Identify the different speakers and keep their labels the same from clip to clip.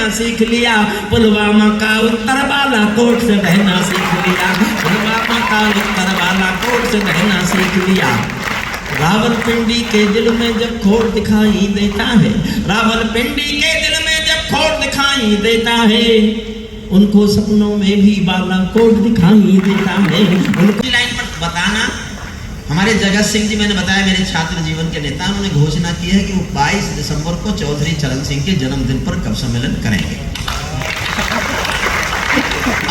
Speaker 1: रहना सीख लिया, पुलवामा का उत्तर बालाकोट से रहना सीख लिया, पुलवामा का उत्तर बालाकोट से रहना सीख लिया। रावलपिंडी के दिल में जब खोट दिखाई देता है, रावलपिंडी के दिल में जब खोट दिखाई देता है, उनको सपनों में भी बालाकोट दिखाई देता है। उनको लाइन पर बताना, हमारे जगत सिंह जी, मैंने बताया मेरे छात्र जीवन के नेता, उन्होंने घोषणा की है कि वो 22 दिसंबर को चौधरी चरण सिंह के जन्मदिन पर कवि सम्मेलन करेंगे।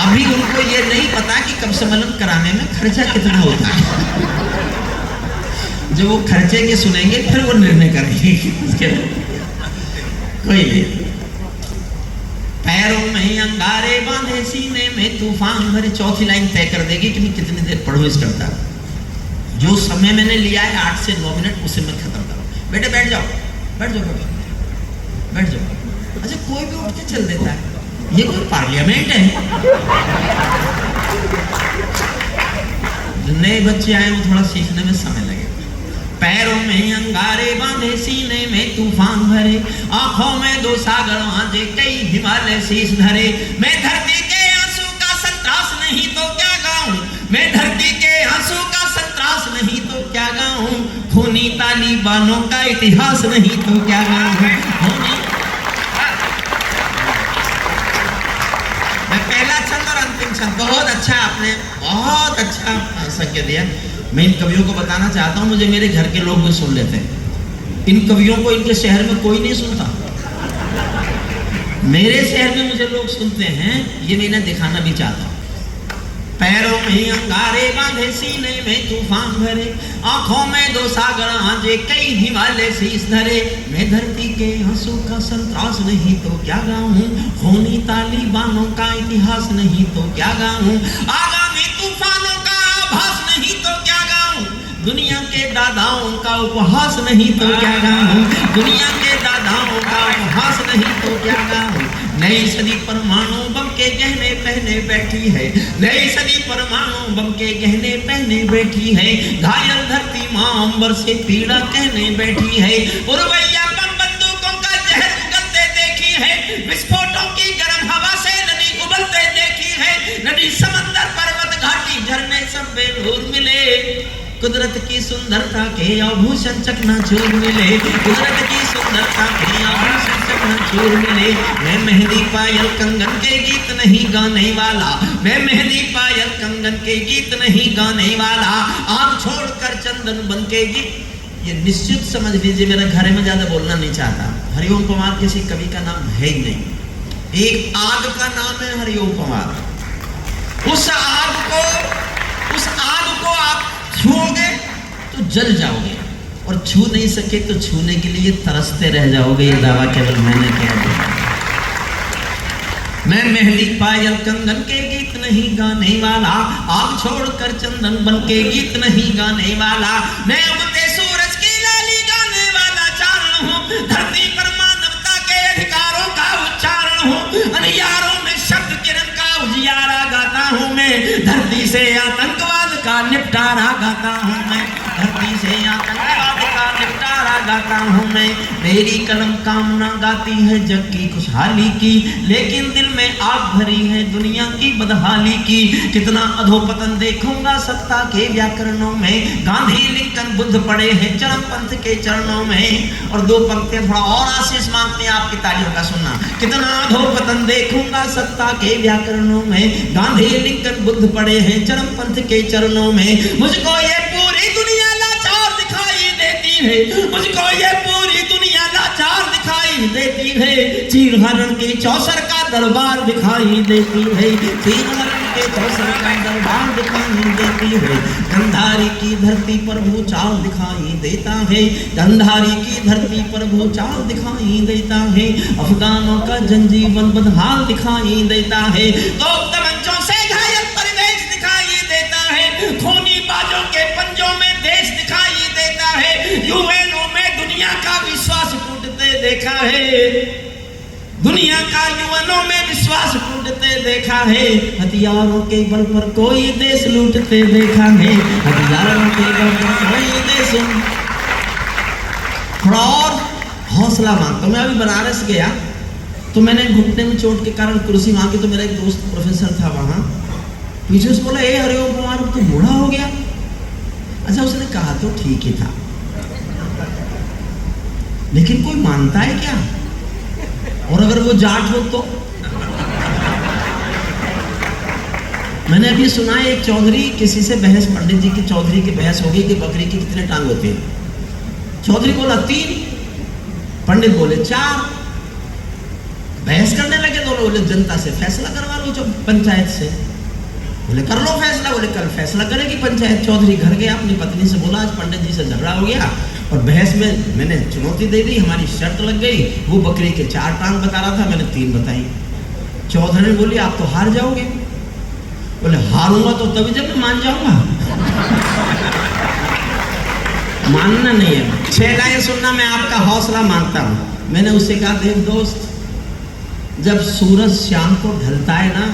Speaker 1: अभी उनको ये नहीं पता कि कवि सम्मेलन कराने में खर्चा कितना होता है। जब वो खर्चे के सुनेंगे फिर वो निर्णय करेंगे। कोई नहीं। पैरों में अंगारे बांधे सीने में तूफान भरे, चौथी लाइन तय कर देगी कि मैं कितनी देर पढ़ूं इस कविता। जो समय मैंने लिया है 8 से 9 मिनट, उसे मैं खत्म करूं। बेटे बैठ जाओ, बैठ जाओ बेटा, बैठ जाओ। अच्छा कोई भी उठ के चल देता है, ये कोई पार्लियामेंट है? नए बच्चे आए, वो थोड़ा सीखने में समय लगेगा। पैरों में अंगारे बांधे सीने में तूफान भरे, आंखों में 2 सागर आंजे कई हिमालय शीश धरे। मैं धरती के आंसू का संतरास नहीं तो क्या गाऊं, मैं धरती के आंसू का संतरास नहीं तो क्या गाऊं, खूनी तालिबानों का इतिहास नहीं तो क्या गाऊं। मैं पहला छंद और अंतिम छंद, बहुत अच्छा, आपने बहुत अच्छा संकेत दिया। मैं इन कवियों को बताना चाहता हूँ, मुझे मेरे घर के लोग भी सुन लेते हैं। इन कवियों को इनके शहर में कोई नहीं सुनता, मेरे शहर में मुझे लोग सुनते हैं, ये मैं इन्हें दिखाना भी चाहता हूँ। पैरों में अंगारे बांधे सीने में तूफान भरे, आंखों में 2 सागर आंजे कई हिमालय शीश धरे। मैं धरती के आंसू का संतरास नहीं तो क्या गाऊं, खूनी तालिबानों का इतिहास नहीं तो क्या गाऊं, आगामी तूफानों का आभास नहीं तो क्या गाऊं, दुनिया के दादाओं का उपहास नहीं तो क्या गाऊं, दुनिया के दादाओं का उपहास नहीं तो क्या गाऊं। नई सदी परमाणु बम के गहने पहने बैठी है, नई सदी परमाणु बम के गहने पहने बैठी है। घायल धरती मां अंबर से पीड़ा कहने बैठी है। उर्वैया बम बंदूकों का जहर उगलते देखी है, विस्फोटों की गर्म हवा से नदी उबलते देखी है। नदी समंदर पर्वत घाटी झरने सब बेनूर मिले, कुदरत की सुंदरता के आभूषण चकनाचूर मिले, कुदरत की सुंदरता के आभूषण चकनाचूर मिले। मैं मेहंदी पायल कंगन के गीत नहीं गाने वाला, मैं मेहंदी पायल कंगन के गीत नहीं गाने वाला, आग छोड़कर चंदन बन के गीत। ये निश्चित समझ लीजिए, मेरे घर में ज्यादा बोलना नहीं चाहता। हरिओम पंवार किसी कवि का नाम है ही नहीं, एक आग का नाम है हरिओम पंवार। उस आग को आप छूओगे तो जल जाओगे, और छू नहीं सके तो छूने के लिए तरसते रह जाओगे। ये दावा केवल मैंने किया। मैं मेहंदी पायल कंगन के गीत नहीं गाने वाला, आग छोड़कर चंदन बन के गीत नहीं गाने वाला। मैं उगते सूरज की लाली गाने वाला चारण हूँ, धरती पर मानवता के अधिकारों का उच्चारण हूँ। अंधियारों में शब्द किरण का उजियारा गाता हूँ मैं, धरती से आतंकवाद का निपटारा गाता हूँ मैं, धरती से आतंकवाद का निपटारा गाता हूँ मैं। मेरी कलम कामना गाती है जग की खुशहाली की, लेकिन दिल में आग भरी है दुनिया की बदहाली की। कितना अधोपतन देखूंगा सत्ता के व्याकरणों में, गांधी लिंकन बुद्ध पड़े हैं चरम पंथ के चरणों में। और 2 पंक्तियां थोड़ा और आशीष मांगते हैं आपकी तालियों का सुनना। कितना अधोपतन देखूंगा सत्ता के व्याकरणों में, गांधी लिंकन बुद्ध पड़े हैं चरम पंथ के चरणों में। मुझको ये पूरी दुनिया लाचार दिखाई देती है, मुझको ये पूरी दुनिया लाचार दिखाई देती है। चीर हरण के चौसर का दरबार दिखाई देती है, चीर हरण के चौसर का दरबार दिखाई देती है। गंधारी की धरती पर भूचाल दिखाई देता है, गंधारी की धरती पर भूचाल दिखाई देता है। अफगानों का जनजीवन बदहाल दिखाई देता है, तो तमंचों से घायल परिवेश दिखाई देता है। खूनी बाजों के पंजों में देश दिखाई देता है। यूएनओ में दुनिया का विश्वास टूटते देखा है, दुनिया का यूएनओ में विश्वास टूटते देखा है। हथियारों के बल पर कोई देश लूटते देखा है, हथियारों के बल पर कोई देश। थोड़ा और हौसला मांगता हूं। मैं अभी बनारस गया, तो मैंने घुटने में चोट के कारण कुर्सी मांगी, तो मेरा एक दोस्त प्रोफेसर था वहां, पीछे से बोला, ए हरिओम कुमार अब तो बूढ़ा हो गया। अच्छा, उसने कहा तो ठीक ही था, लेकिन कोई मानता है क्या? और अगर वो जाट हो तो? मैंने अभी सुना है एक चौधरी किसी से बहस, पंडित जी की चौधरी की बहस हो गई कि बकरी के कितने टांग होते हैं। चौधरी बोला 3, पंडित बोले 4। बहस करने लगे दोनों। बोले जनता से फैसला करवा लो, जो पंचायत से। बोले कर लो फैसला। बोले कल फैसला करेगी पंचायत। चौधरी घर गया, अपनी पत्नी से बोला आज पंडित जी से झगड़ा हो गया और बहस में मैंने चुनौती दे दी, हमारी शर्त लग गई। वो बकरी के 4 टांग बता रहा था, मैंने 3 बताई। चौधरी बोली आप तो हार जाओगे। बोले हारूंगा तो तभी जब मैं मान जाऊंगा, मानना नहीं है। 6 लाइन सुनना, मैं आपका हौसला मानता हूं। मैंने उससे कहा देख दोस्त, जब सूरज शाम को ढलता है ना,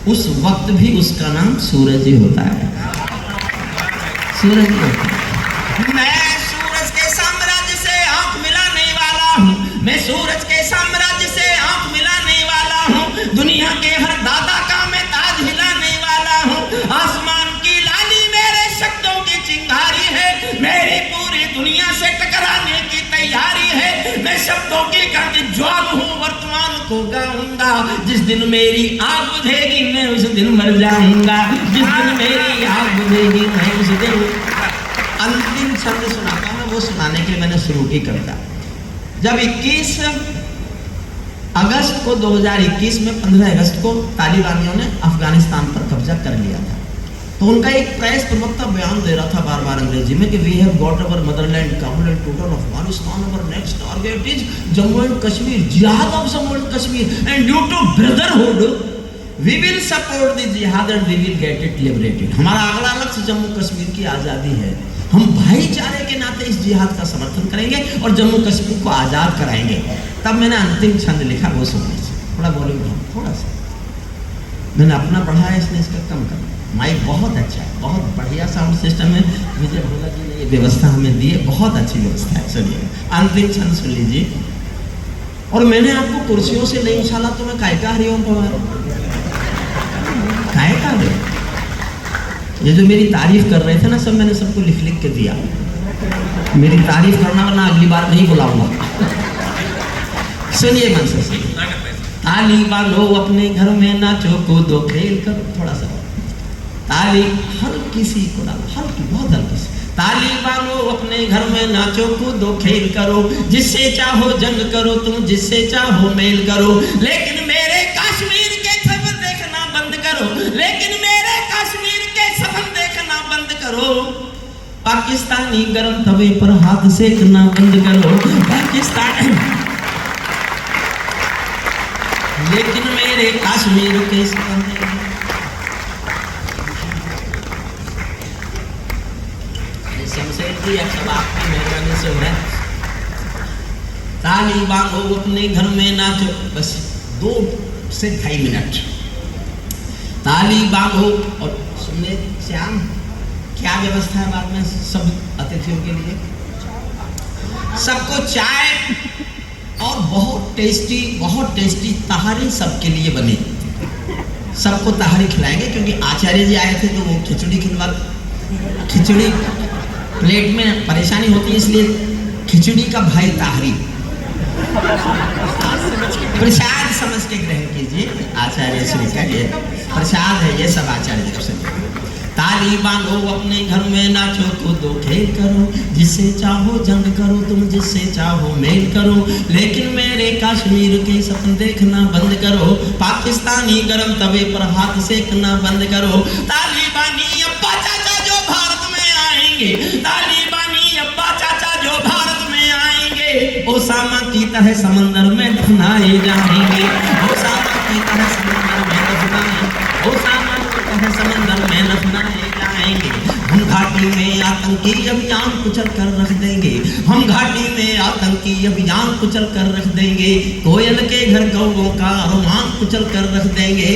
Speaker 1: उस वक्त भी उसका नाम सूरज ही होता है, सूरज ही होता है। मैं सूरज के साम्राज्य से आंख मिलाने वाला हूं, मैं सूरज के साम्राज्य से आंख मिलाने वाला हूं, दुनिया के हर दादा का मैं ताज हिलाने वाला हूं। आसमान की लाली मेरे शब्दों की चिंगारी है, मेरी पूरी दुनिया से टकराने की तैयारी है। मैं शब्दों की गर्द ज्वाल हूं, वर्तमान को गाऊंगा। जिस दिन मेरी आग बुझेगी मैं उस दिन मर जाऊंगा, जिस दिन मेरी आग बुझेगी मैं उस दिन। अंतिम शब्द सुनाता हूं, वो सुनाने के लिए मैंने शुरू की कविता। जब 21 अगस्त को 2021 में 15 अगस्त को तालिबानियों ने अफगानिस्तान पर कब्जा कर लिया था, तो उनका एक प्रेस प्रवक्ता बयान दे रहा था बार बार अंग्रेजी में कि we have got our motherland, Kabul and total Afghanistan, our next target is Jammu and Kashmir, jihad of Jammu and Kashmir, and due to brotherhood we will support the jihad and we will get it liberated. हमारा अगला लक्ष्य जम्मू कश्मीर की आज़ादी है, हम भाईचारे के नाते इस जिहाद का समर्थन करेंगे और जम्मू कश्मीर को आज़ाद कराएंगे। तब मैंने अंतिम छंद लिखा, वो सुनने से थोड़ा वॉल्यूम थोड़ा सा मैंने अपना बढ़ाया, इसलिए इसका कम कर। माइक बहुत अच्छा है, बहुत बढ़िया साउंड सिस्टम है, विजय भोला जी ने ये व्यवस्था हमें दी है, बहुत अच्छी व्यवस्था है। सुनिए अंतिम छंद सुन लीजिए। और मैंने आपको कुर्सियों से नहीं उछाला तो मैं काय का हरिओम पवार, काय का दे। ये जो मेरी तारीफ कर रहे थे ना सब, मैंने सबको लिख लिख के दिया। मेरी तारीफ करना, वरना अगली बार नहीं बुलाऊंगा। सुनिए मन से सुनिए। ताली बांधो अपने घर में, नाचो कूदो खेल करो। थोड़ा सा ताली हल्की सी को डालो, हल्की, बहुत हल्की सी। ताली बांधो अपने घर में, नाचो कूदो खेल करो, जिससे चाहो जंग करो तुम, जिससे चाहो मेल करो, लेकिन मेरे कश्मीर के सपन देखना बंद करो, लेकिन मेरे कश्मीर के सपन देखना बंद करो। पाकिस्तानी गरम तवे पर हाथ सेकना बंद करो, पाकिस्तान, लेकिन मेरे कश्मीर के सपन देखना। शमशेर अब सब आपकी मेहरबानी से हो रहा है। ताली बांधो अपने घर में, नाचो, बस 2 से 2.5 मिनट ताली बांधो। और सुनने श्याम क्या व्यवस्था है बाद में सब अतिथियों के लिए? सबको चाय और बहुत टेस्टी तहारी सबके लिए बनी। सबको तहारी खिलाएंगे, क्योंकि आचार्य जी आए थे तो वो खिचड़ी प्लेट में परेशानी होती है, इसलिए खिचड़ी का भाई ताहरी प्रसाद समझ के ग्रहण कीजिए। आचार्य श्री का ये प्रसाद है, ये सब आचार्य जी से। ताली बांधो अपने घर में, नाचो कूदो खेल करो, जिससे चाहो जंग करो तुम, जिससे चाहो मेल करो, लेकिन मेरे कश्मीर के सपन देखना बंद करो। पाकिस्तानी गरम तवे पर हाथ सेकना बंद करो। तालिबानी अब्बा चाचा जो भारत में आएंगे, तालिबानी अब्बा चाचा जो भारत में आएंगे, ओसामा की तरह समंदर में दफनाए जाएंगे, ओसामा की तरह समंदर में दफनाए, ओसामा की तरह समंदर में दफनाए जाएंगे। हम घाटी में आतंकी अभियान कुचल कर रख देंगे, हम घाटी में आतंकी अभियान कुचल कर रख देंगे, कोयल के घर गौओं का अरमान कुचल कर रख देंगे।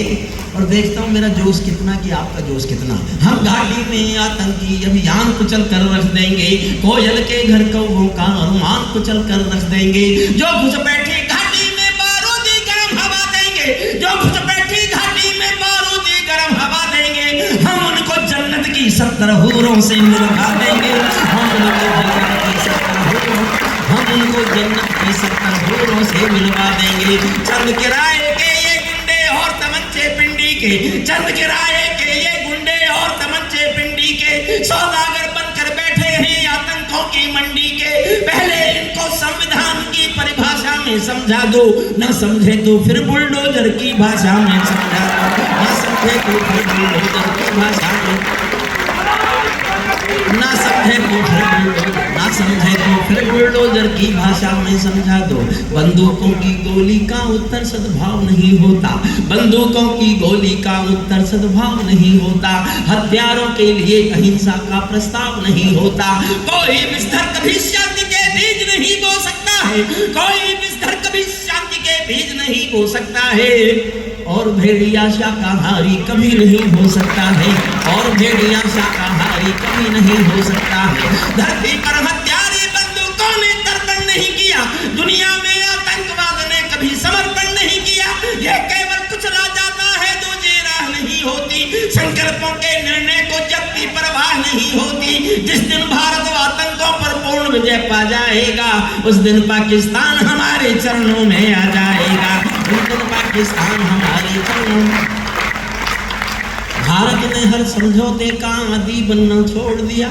Speaker 1: और देखता हूँ मेरा जोश कितना कि आपका जोश कितना। हम घाटी में आतंकी अभियान कुचल कर रख देंगे, कोयल के घर कौओं का अरमान कुचल कर रख देंगे, जो घुस बैठे घाटी में बारूद 70 हूरों से मिलवा देंगे। हम उनको जन्नत की 70 हूरों, हम उनको जन्नत की 70 हूरों से मिलवा देंगे। चंद किराए के ये गुंडे और तमंचे पिंडी के, चंद किराए के ये गुंडे और तमंचे पिंडी के सौदागर बनकर बैठे हैं आतंकों की मंडी के। पहले इनको संविधान की परिभाषा में समझा दो, न समझे तो फिर बुलडोजर की भाषा में समझा दो, न समझे तो फिर बुलडोजर की भाषा में, ना समझे तो फिर, ना समझे तो फिर बुलडोजर की भाषा में समझा दो। बंदूकों की गोली का उत्तर सद्भाव नहीं होता, बंदूकों की गोली का उत्तर सद्भाव नहीं होता। हथियारों के लिए अहिंसा का प्रस्ताव नहीं होता। कोई बिस्तर कभी शांति के बीज नहीं बो सकता है, कोई बिस्तर कभी शांति के बीज नहीं बो सकता है। और भेड़िया शाकाहारी कभी नहीं हो सकता है, और भेड़िया शाकाहारी कभी नहीं हो सकता है। धरती पर हत्यारे बंदूकों ने तर्पण नहीं किया, दुनिया में आतंकवाद ने कभी समर्पण नहीं किया। यह केवल कुचला जाता है, दूसरी राह नहीं होती। संकल्पों के निर्णय को जब भी परवाह नहीं होती। जिस दिन भारत आतंकों पर पूर्ण विजय पा जाएगा, उस दिन पाकिस्तान हमारे चरणों में आ जाएगा, उस दिन पाकिस्तान हमारे चरणों में। भारत ने हर समझौते का आदी बनना छोड़ दिया।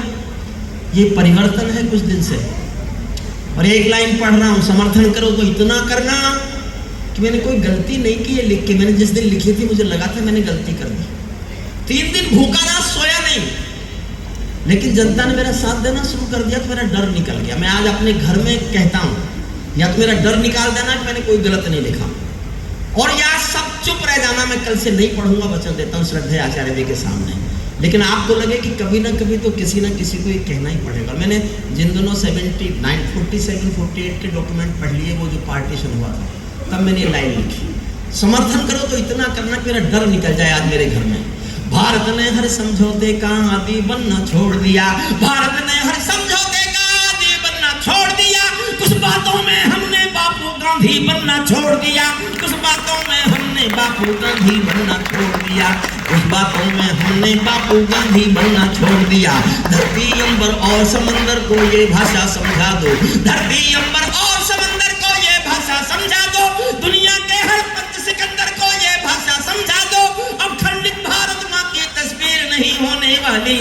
Speaker 1: ये परिवर्तन है कुछ दिन से। और एक लाइन पढ़ रहा हूं, समर्थन करो तो इतना करना कि मैंने कोई गलती नहीं की है लिख के। मैंने जिस दिन लिखी थी मुझे लगा था मैंने गलती कर दी। 3 दिन भूखा ना, सोया नहीं, लेकिन जनता ने मेरा साथ देना शुरू कर दिया तो मेरा डर निकल गया। मैं आज अपने घर में कहता हूं, या तो मेरा डर निकाल देना कि मैंने कोई गलत नहीं लिखा, और या सब चुप रह जाना। मैं कल से नहीं पढ़ूंगा, वचन देता हूँ श्रद्धेय आचार्य जी के सामने। लेकिन आपको लगे कि कभी ना कभी तो किसी ना किसी को ये कहना ही पड़ेगा। मैंने जिन दोनों 79, 47, 48 के डॉक्यूमेंट पढ़ लिए, वो जो पार्टीशन हुआ था, तब मैंने ये लाइन लिखी, समर्थन करो तो इतना करना कि मेरा डर निकल जाए आज मेरे घर में। भारत ने हर समझौते का आदी बनना छोड़ दिया, भारत ने हर समझौते का आदी बनना छोड़ दिया। कुछ बातों में हमने बापू गांधी बनना छोड़ दिया, कुछ बातों में हमने बापू गांधी बनना छोड़ दिया, कुछ बातों में हमने बापू गांधी बनना छोड़ दिया। धरती अंबर और समंदर को ये भाषा समझा दो, धरती अंबर और समंदर को ये भाषा समझा दो। दुनिया के हर पंच सिकंदर को ये भाषा समझा दो। अब खंडित भारत माँ की तस्वीर नहीं होने वाली,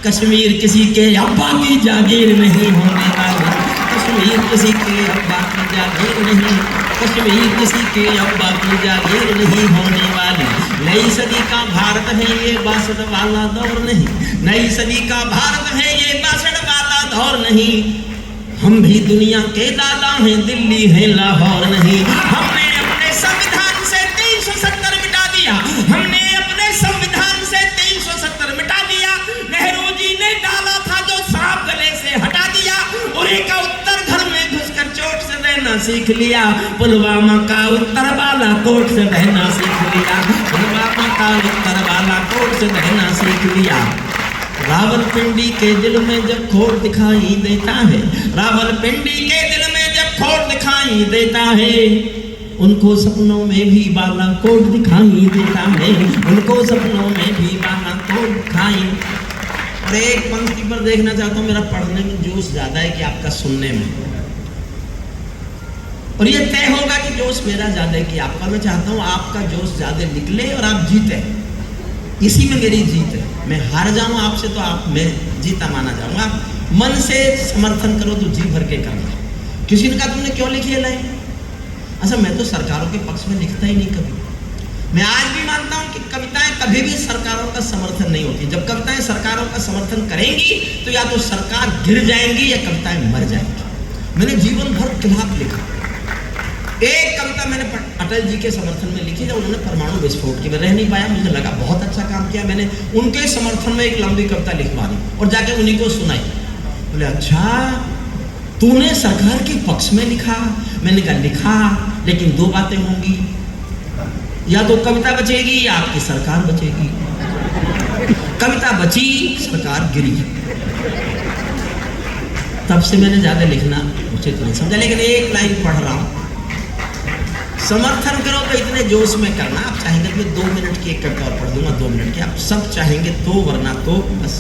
Speaker 1: कश्मीर किसी के अब्बा की जागीर नहीं होने वाली, कश्मीर किसी के अब्बा की जागीर नहीं, कश्मीर किसी के अब्बा की जागीर नहीं होने वाली। नई सदी का भारत है ये 62 वाला दौर नहीं, नई सदी का भारत है ये 62 वाला दौर नहीं। हम भी दुनिया के दादा हैं, दिल्ली है लाहौर नहीं। हमने अपने संविधान से 370 मिटा दिया, हमने अपने संविधान से 370 मिटा दिया। नेहरू जी ने डाला था जो सांप गले से हटा दिया। उरी का उत्तर घर में घुसकर चोट से रहना सीख लिया, पुलवामा का उत्तर बालाकोट से रहना सीख लिया, पुलवामा का उत्तर बालाकोट से रहना सीख लिया। रावलपिंडी के दिल में जब खोट दिखाई देता है, रावलपिंडी के दिल में जब खोट दिखाई देता है, उनको सपनों में भी बालाकोट दिखाई देता है, उनको सपनों में भी बालाकोट दिखाई। और एक पंक्ति पर देखना चाहता हूँ, मेरा पढ़ने में जोश ज्यादा है कि आपका सुनने में, और ये तय होगा कि जोश मेरा ज्यादा है कि आपका। मैं चाहता हूँ आपका जोश ज्यादा निकले और आप जीते, इसी में मेरी जीत है। मैं हार जाऊं आपसे तो आप मैं जीता माना जाऊंगा। मन से समर्थन करो तो जी भर के करना। किसी ने कहा तुमने क्यों लिखी है लाइन? अच्छा, मैं तो सरकारों के पक्ष में लिखता ही नहीं कभी। मैं आज भी मानता हूं कि कविताएं कभी भी सरकारों का समर्थन नहीं होती। जब कविताएं सरकारों का समर्थन करेंगी तो या तो सरकार गिर जाएंगी या कविताएं मर जाएंगी। मैंने जीवन भर खिलाफ लिखा। एक कविता मैंने अटल जी के समर्थन में लिखी जब उन्होंने परमाणु विस्फोट की, मैं रह नहीं पाया, मुझे लगा बहुत अच्छा काम किया। मैंने उनके समर्थन में एक लंबी कविता लिखवा दी और जाके उन्हीं को सुनाई। बोले अच्छा तूने सरकार के पक्ष में लिखा? मैंने कहा लिखा, लेकिन 2 बातें होंगी, या तो कविता बचेगी या आपकी सरकार बचेगी। कविता बची, सरकार गिरी। तब से मैंने ज्यादा लिखना उचित नहीं समझा। लेकिन एक लाइन पढ़ रहा हूं, समर्थन करो तो इतने जोश में करना। आप चाहेंगे तो 2 मिनट की एक कविता और पढ़ दूंगा, 2 मिनट की। आप सब चाहेंगे तो, वरना तो बस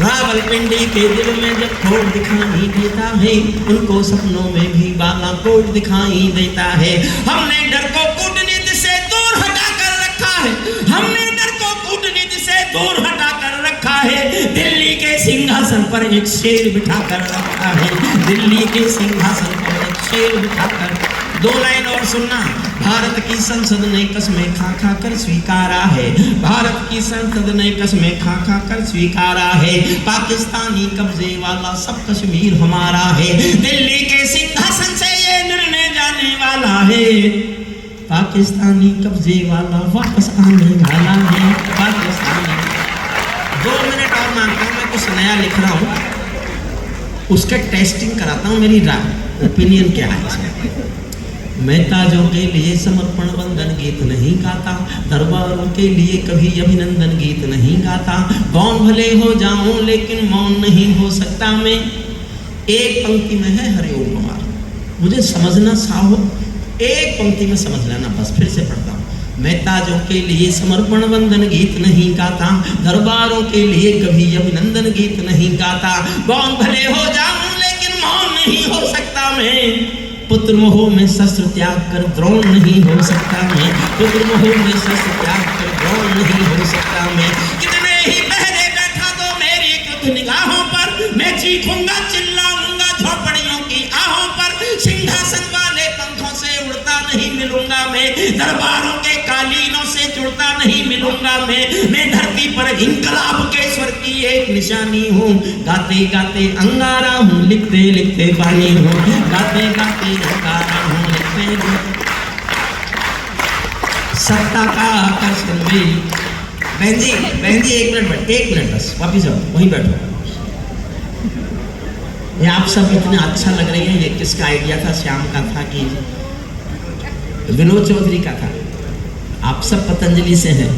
Speaker 1: रावलपिंडी के दिल में जब खोट दिखाई देता है, उनको सपनों में भी बालाकोट दिखाई देता है। हमने डर को कूटनीति से दूर हटा कर रखा है, हमने डर को कूटनीति से दूर हटा कर रखा है। दिल्ली के सिंहासन पर एक शेर बिठा कर रखा है, दिल्ली के सिंहासन पर एक शेर बिठा कर। दो लाइन और सुनना। भारत की संसद ने कसमें खा खा कर स्वीकारा है, भारत की संसद ने कसमें खा खा कर स्वीकारा है। पाकिस्तानी कब्जे वाला सब कश्मीर हमारा है, दिल्ली के सिंहासन से ये निर्णय जाने वाला है। पाकिस्तानी कब्जे वाला वापस आने वाला है, पाकिस्तानी। 2 मिनट और मांगता हूँ, मैं कुछ नया लिख रहा हूँ, उसके टेस्टिंग कराता हूँ, मेरी राय ओपिनियन क्या है इसमें। मैं ताजों के लिए समर्पण वंदन गीत नहीं गाता, दरबारों के लिए कभी अभिनंदन गीत नहीं गाता। कौन भले हो जाऊं लेकिन मौन नहीं हो सकता मैं। एक पंक्ति में है हरिओम कुमार, मुझे समझना साहो, एक पंक्ति में समझ लेना बस। फिर से पढ़ता हूँ। मैं ताजों के लिए समर्पण वंदन गीत नहीं गाता, दरबारों के लिए कभी अभिनंदन गीत नहीं गाता। कौन भले हो जाऊं लेकिन मौन नहीं हो सकता मैं। पुत्र मोह में शस्त्र त्याग कर द्रोण नहीं हो सकता मैं, पुत्र मोह में शस्त्र त्याग कर द्रोण नहीं हो सकता मैं। कितने ही पहरे बैठा दो मेरी क्रुद्ध निगाहों पर, मैं चीखूंगा चिल्लाऊंगा झोपड़ियों की आहों पर। सिंहासन वाले पंखों से उड़ता नहीं मिलूंगा मैं, दरबारों के कालीनों से जुड़ता नहीं मिलूंगा मैं धरती पर इनकलाब के स्वर की एक निशानी हूँ। गाते गाते अंगारा हूँ, लिखते लिखते पानी हूँ, गाते गाते अंगारा हूँ, लिखते लिखते। सत्ता का आकर्षण में बहन जी एक मिनट बस, वापिस जाओ, वहीं बैठो। ये आप सब इतने अच्छा लग रहे हैं, ये किसका आइडिया था? श्याम का था कि विनोद चौधरी का था? आप सब पतंजलि से हैं।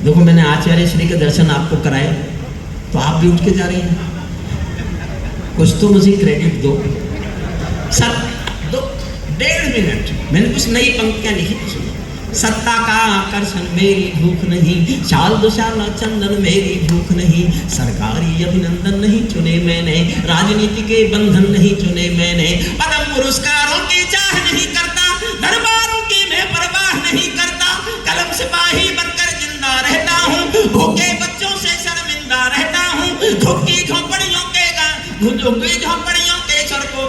Speaker 1: देखो मैंने आचार्य श्री के दर्शन आपको कराए, तो आप भी उठ के जा रही हैं, कुछ तो मुझे क्रेडिट दो। सर 1.5 मिनट मैंने कुछ नई पंक्तियां लिखी। सत्ता का आकर्षण मेरी भूख नहीं, शाल दुशाला चंदन मेरी भूख नहीं। सरकारी अभिनंदन नहीं चुने मैंने, राजनीति के बंधन नहीं चुने मैंने। पद्म पुरस्कारों की चाह नहीं करता, दरबारों की मैं परवाह नहीं करता। कलम सिपाही बनकर जिंदा रहता हूँ, भूखे बच्चों से शर्मिंदा रहता हूँ। झुग्गी झोपड़ियों के सड़कों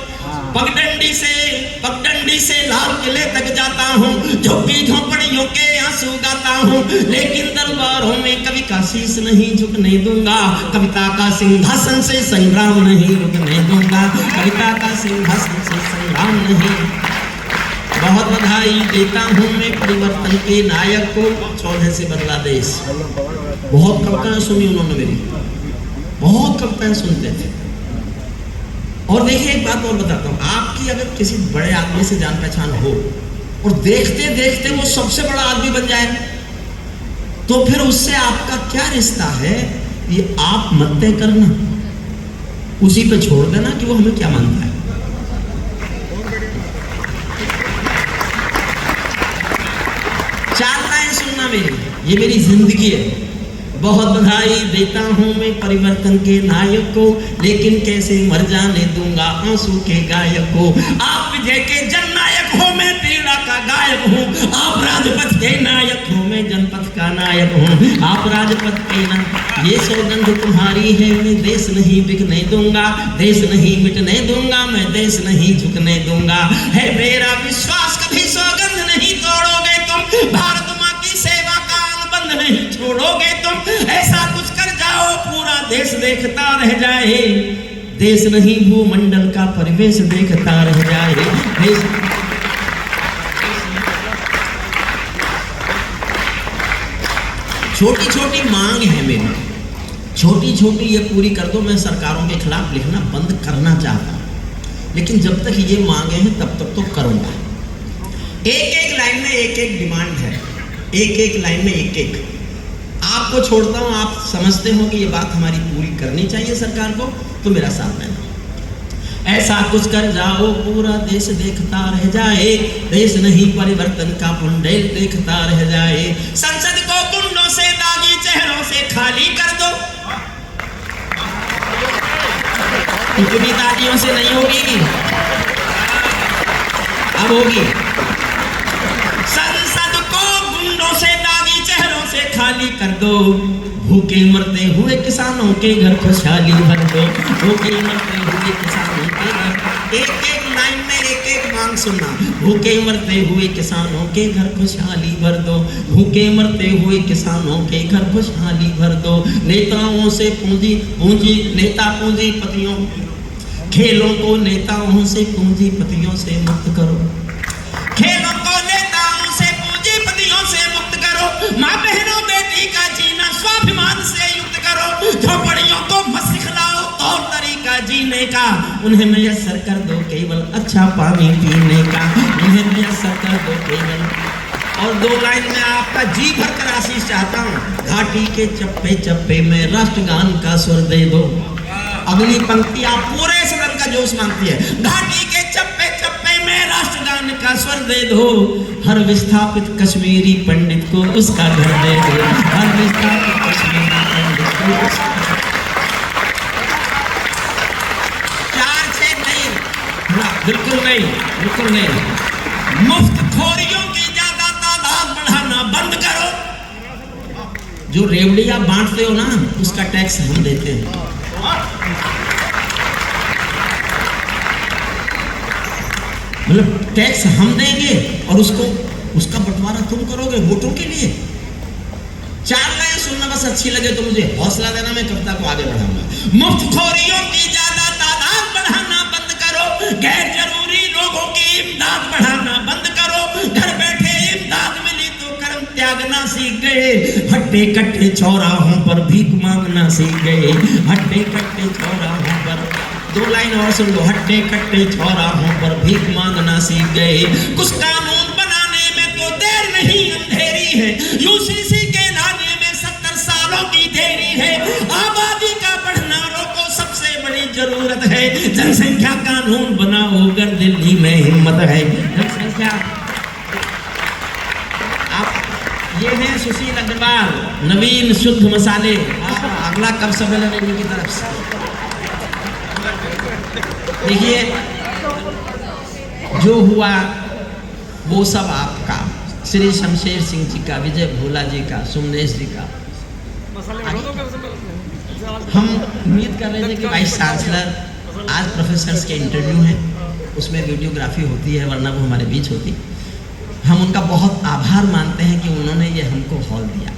Speaker 1: पगडंडी से लाल किले तक जाता हूँ, झुग्गी झोपड़ियों के आंसू गाता हूँ। लेकिन दरबारों में कवि का शीश नहीं झुकने दूंगा, कविता का सिंहासन से संग्राम नहीं रुकने दूंगा, कविता का सिंहासन से संग्राम नहीं। बहुत बधाई देता हूँ मैं परिवर्तन के नायक को, 14 से बदला देश। बहुत कविताएं सुनी उन्होंने मेरी, बहुत कविताएं सुनते थे। और देखिए एक बात और बताता हूँ, आपकी अगर किसी बड़े आदमी से जान पहचान हो और देखते देखते वो सबसे बड़ा आदमी बन जाए, तो फिर उससे आपका क्या रिश्ता है ये आप मत तय करना, उसी पे छोड़ देना कि वो हमें क्या मानता है। चार लाइन सुनना मेरी, ये मेरी जिंदगी है। बहुत बधाई देता हूँ मैं परिवर्तन के नायक को, लेकिन कैसे मर जाने दूंगा आंसू के गायक को। आप विजय के जननायक हो, मैं पीड़ा का गायक हूँ। आप राजपथ के नायक हो, मैं जनपथ का नायक हूँ। आप राजपथ के ना, ये सौगंध तुम्हारी है, मैं देश नहीं बिकने दूंगा, देश नहीं मिटने दूंगा, मैं देश नहीं झुकने दूंगा। है मेरा विश्वास कभी सौगंध नहीं तोड़ोगे तुम, भारत माँ की सेवा का अनुबंध नहीं छोड़ोगे तुम। ऐसा कुछ कर जाओ पूरा देश देखता रह जाए, देश नहीं भूमंडल का परिवेश देखता रह जाए। देश छोटी छोटी मांग है मेरी, छोटी छोटी ये पूरी कर दो। मैं सरकारों के खिलाफ लिखना बंद करना चाहता हूँ, लेकिन जब तक ये मांगे हैं तब तक तो करूँगा। एक एक लाइन में एक एक डिमांड है, एक एक लाइन में एक एक। आपको छोड़ता हूँ, आप समझते हो कि ये बात हमारी पूरी करनी चाहिए सरकार को, तो मेरा साथ देना। ऐसा कुछ कर जाओ पूरा देश देखता रह जाए, देश नहीं परिवर्तन का पुंडेल देखता रह जाए। संसद को गुंडों से दागी चेहरों से खाली कर दो, इतनी तालियों से नहीं होगी, अब होगी। संसद को गुंडों से, दागी चेहरों से खाली कर दो, भूखे मरते हुए किसानों के घर खुशहाली भर दो, भूखे मरते हुए किसानों के घर, एक एक लाइन में एक एक मांग सुनना, भूखे मरते हुए किसानों के घर खुशहाली भर दो, भूखे मरते हुए किसानों के घर खुशहाली भर दो। नेताओं से पूंजी नेता पूंजीपतियों, खेलों को नेताओं से पूंजीपतियों से मुक्त करो, खेलों को नेताओं से पूंजीपतियों से मुक्त करो, माँ बहनों बेटी का जीना स्वाभिमान से युक्त करो, झोपड़ियों को मत सिखलाओ तौर तरीका जीने का, उन्हें मैसर कर दो केवल अच्छा पानी पीने का, उन्हें मैसर कर दो केवल। और 2 लाइन में आपका जी भर कर आशीष चाहता हूँ। घाटी के चप्पे चप्पे में राष्ट्रगान का स्वर दे दो। अगली पंक्ति आप पूरे सदन का जोश मांगती है। घाटी के चप्पे चप्पे में राष्ट्रगान का स्वर दे दो, हर विस्थापित कश्मीरी पंडित को उसका घर दे दो, हर विस्थापित कश्मीरी पंडित को उसका घर। 4-6 नहीं, बिल्कुल नहीं, बिल्कुल नहीं। मुफ्त खोरियों की ज्यादा तादाद बढ़ाना बंद करो। जो रेवड़िया बांटते हो ना, उसका टैक्स हम देते हैं। मतलब टैक्स हम देंगे और उसका बंटवारा तुम करोगे वोटों के लिए। 4 लाइन सुनना बस अच्छी लगे तो मुझे हौसला देना, मैं कविता को आगे बढ़ाऊंगा। मुफ्त खोरियों की ज्यादा तादाद बढ़ाना बंद करो, गैर जरूरी लोगों की इमदाद बढ़ाना बंद करो, घर बैठे इमदाद मिली तो कर्म त्यागना सीख गए, हट्टे कट्टे चौराहों पर भीख मांगना सीख गए, हट्टे कट्टे चौराहों पर। 2 लाइन और सुन लो। हट्टे कट्टे चौराहों पर भीख मांगना सीख गए, कुछ कानून बनाने में तो देर नहीं अंधेरी है, यूसीसी के लाने में 70 सालों की देरी है, आबादी का बढ़ना रोको सबसे बड़ी जरूरत है, जनसंख्या कानून बनाओ अगर दिल्ली में हिम्मत है। जनसंख्या ये है सुशील अग्रवाल, नवीन शुद्ध मसाले। अगला कब सम्मेलन है इनकी तरफ से। देखिए जो हुआ वो सब आपका, श्री शमशेर सिंह जी का, विजय भोला जी का, सुमनेश जी का। हम उम्मीद कर रहे थे कि वाइस चांसलर, आज प्रोफेसर्स के इंटरव्यू हैं, उसमें वीडियोग्राफी होती है, वरना वो हमारे बीच होती। हम उनका बहुत आभार मानते हैं कि उन्होंने ये हमको हॉल दिया।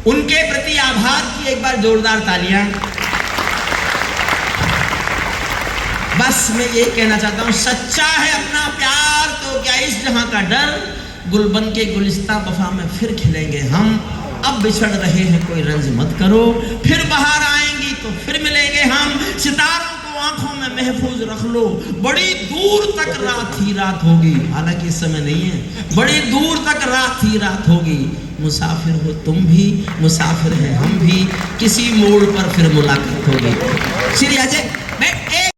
Speaker 1: उनके प्रति आभार की एक बार जोरदार तालियां। बस मैं ये कहना चाहता हूँ, सच्चा है अपना प्यार तो क्या इस जहां का डर, गुलबन के गुलिस्ता वफा में फिर खिलेंगे हम, अब बिछड़ रहे हैं कोई रंज मत करो, फिर बाहर आएंगी तो फिर मिलेंगे हम, सितारों को आंखों में महफूज रख लो, बड़ी दूर तक रात ही रात होगी, हालांकि इस समय नहीं है, बड़ी दूर तक रात ही रात होगी, मुसाफिर हो तुम भी, मुसाफिर है हम भी, किसी मोड़ पर फिर मुलाकात होगी। श्री अजय